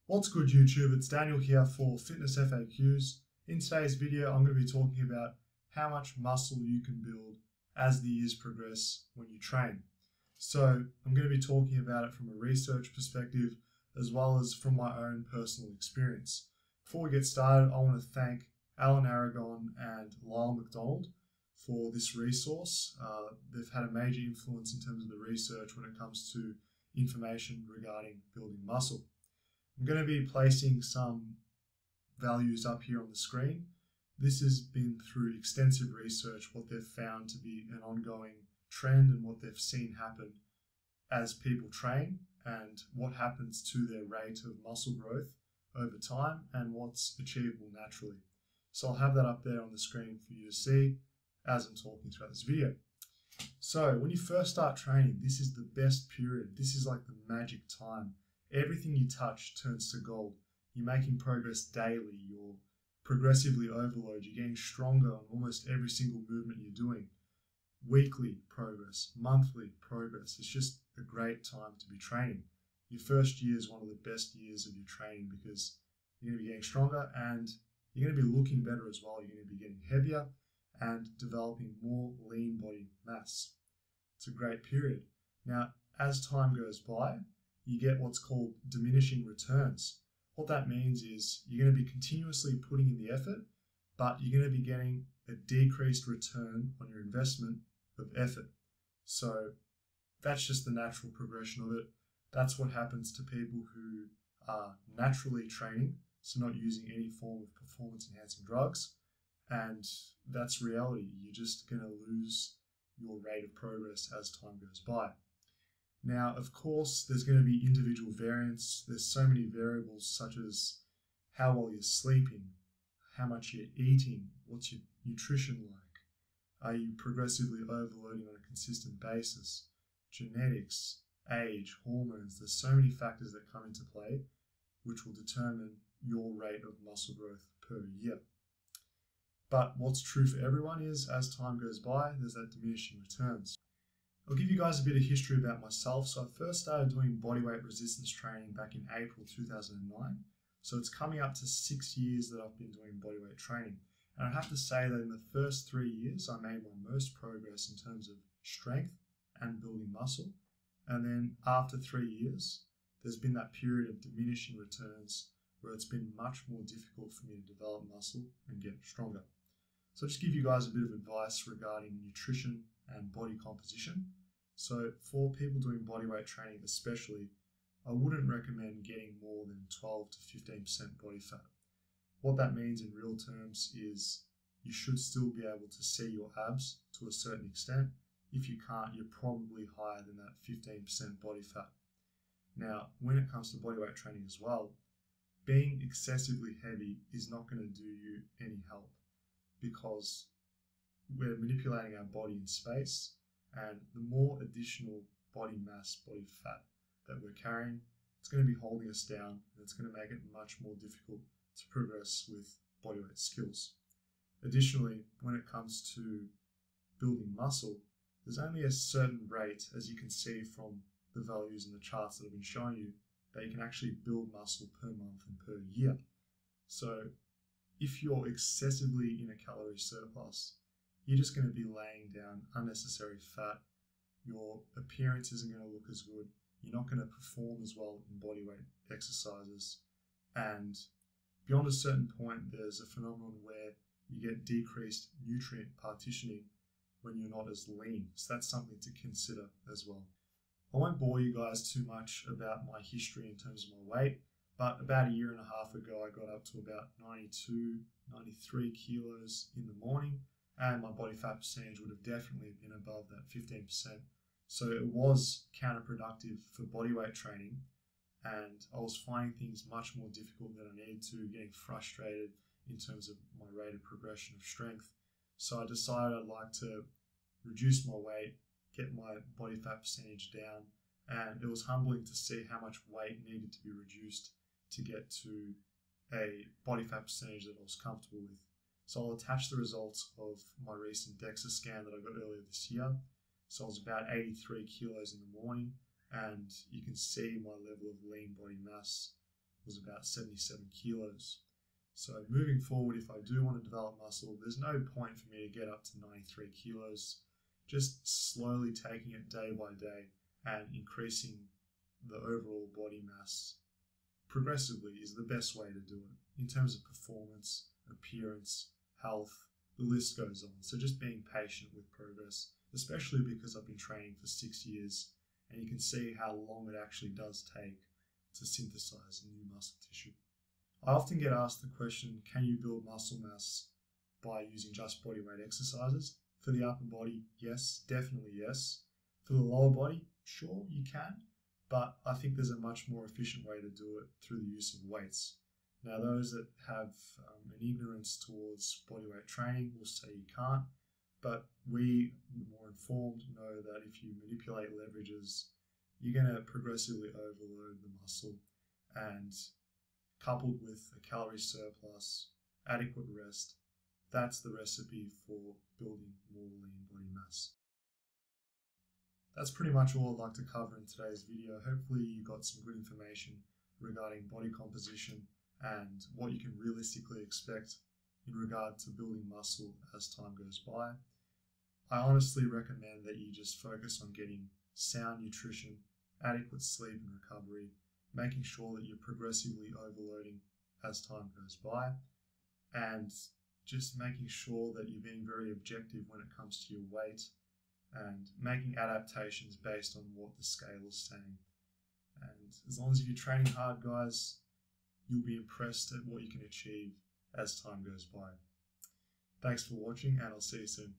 What's good YouTube, it's Daniel here for Fitness FAQs. In today's video I'm going to be talking about how much muscle you can build as the years progress when you train. So I'm going to be talking about it from a research perspective as well as from my own personal experience. Before we get started, I want to thank Alan Aragon and Lyle McDonald for this resource. They've had a major influence in terms of the research when it comes to information regarding building muscle. I'm going to be placing some values up here on the screen. This has been through extensive research, what they've found to be an ongoing trend and what they've seen happen as people train and what happens to their rate of muscle growth over time and what's achievable naturally. So I'll have that up there on the screen for you to see as I'm talking throughout this video. So when you first start training, this is the best period. This is like the magic time. Everything you touch turns to gold. You're making progress daily. You're progressively overloaded. You're getting stronger on almost every single movement you're doing. Weekly progress, monthly progress. It's just a great time to be training. Your first year is one of the best years of your training because you're going to be getting stronger and you're going to be looking better as well. You're going to be getting heavier and developing more lean body mass. It's a great period. Now, as time goes by, you get what's called diminishing returns. What that means is you're going to be continuously putting in the effort, but you're going to be getting a decreased return on your investment of effort. So that's just the natural progression of it. That's what happens to people who are naturally training, so not using any form of performance enhancing drugs. And that's reality. You're just going to lose your rate of progress as time goes by. Now, of course, there's going to be individual variants. There's so many variables such as how well you're sleeping, how much you're eating, what's your nutrition like, are you progressively overloading on a consistent basis, genetics, age, hormones. There's so many factors that come into play which will determine your rate of muscle growth per year. But what's true for everyone is as time goes by, there's that diminishing returns. I'll give you guys a bit of history about myself. So I first started doing bodyweight resistance training back in April 2009. So it's coming up to 6 years that I've been doing bodyweight training. And I have to say that in the first 3 years, I made my most progress in terms of strength and building muscle. And then after 3 years, there's been that period of diminishing returns where it's been much more difficult for me to develop muscle and get stronger. So I'll just give you guys a bit of advice regarding nutrition and body composition. So for people doing bodyweight training especially, I wouldn't recommend getting more than 12 to 15% body fat. What that means in real terms is you should still be able to see your abs to a certain extent. If you can't, you're probably higher than that 15% body fat. Now, when it comes to bodyweight training as well, being excessively heavy is not going to do you any help because we're manipulating our body in space, and the more additional body mass, body fat that we're carrying, it's going to be holding us down and it's going to make it much more difficult to progress with bodyweight skills. Additionally, when it comes to building muscle, there's only a certain rate, as you can see from the values in the charts that I've been showing you, that you can actually build muscle per month and per year. So if you're excessively in a calorie surplus, you're just going to be laying down unnecessary fat. Your appearance isn't going to look as good. You're not going to perform as well in bodyweight exercises. And beyond a certain point, there's a phenomenon where you get decreased nutrient partitioning when you're not as lean. So that's something to consider as well. I won't bore you guys too much about my history in terms of my weight, but about a year and a half ago, I got up to about 92, 93 kilos in the morning, and my body fat percentage would have definitely been above that 15%. So it was counterproductive for bodyweight training, and I was finding things much more difficult than I needed to, getting frustrated in terms of my rate of progression of strength. So I decided I'd like to reduce my weight, get my body fat percentage down, and it was humbling to see how much weight needed to be reduced to get to a body fat percentage that I was comfortable with. So I'll attach the results of my recent DEXA scan that I got earlier this year. So I was about 83 kilos in the morning, and you can see my level of lean body mass was about 77 kilos. So moving forward, if I do want to develop muscle, there's no point for me to get up to 93 kilos. Just slowly taking it day by day and increasing the overall body mass progressively is the best way to do it in terms of performance, appearance, health, the list goes on. So just being patient with progress, especially because I've been training for 6 years, and you can see how long it actually does take to synthesize new muscle tissue. I often get asked the question, can you build muscle mass by using just body weight exercises? For the upper body, yes, definitely yes. For the lower body, sure, you can, but I think there's a much more efficient way to do it through the use of weights. Now, those that have an ignorance towards bodyweight training will say you can't, but we, the more informed, know that if you manipulate leverages, you're going to progressively overload the muscle, and coupled with a calorie surplus, adequate rest, that's the recipe for building more lean body mass. That's pretty much all I'd like to cover in today's video. Hopefully you got some good information regarding body composition and what you can realistically expect in regard to building muscle as time goes by. I honestly recommend that you just focus on getting sound nutrition, adequate sleep and recovery, making sure that you're progressively overloading as time goes by, and just making sure that you're being very objective when it comes to your weight and making adaptations based on what the scale is saying. And as long as you're training hard, guys, you'll be impressed at what you can achieve as time goes by. Thanks for watching, and I'll see you soon.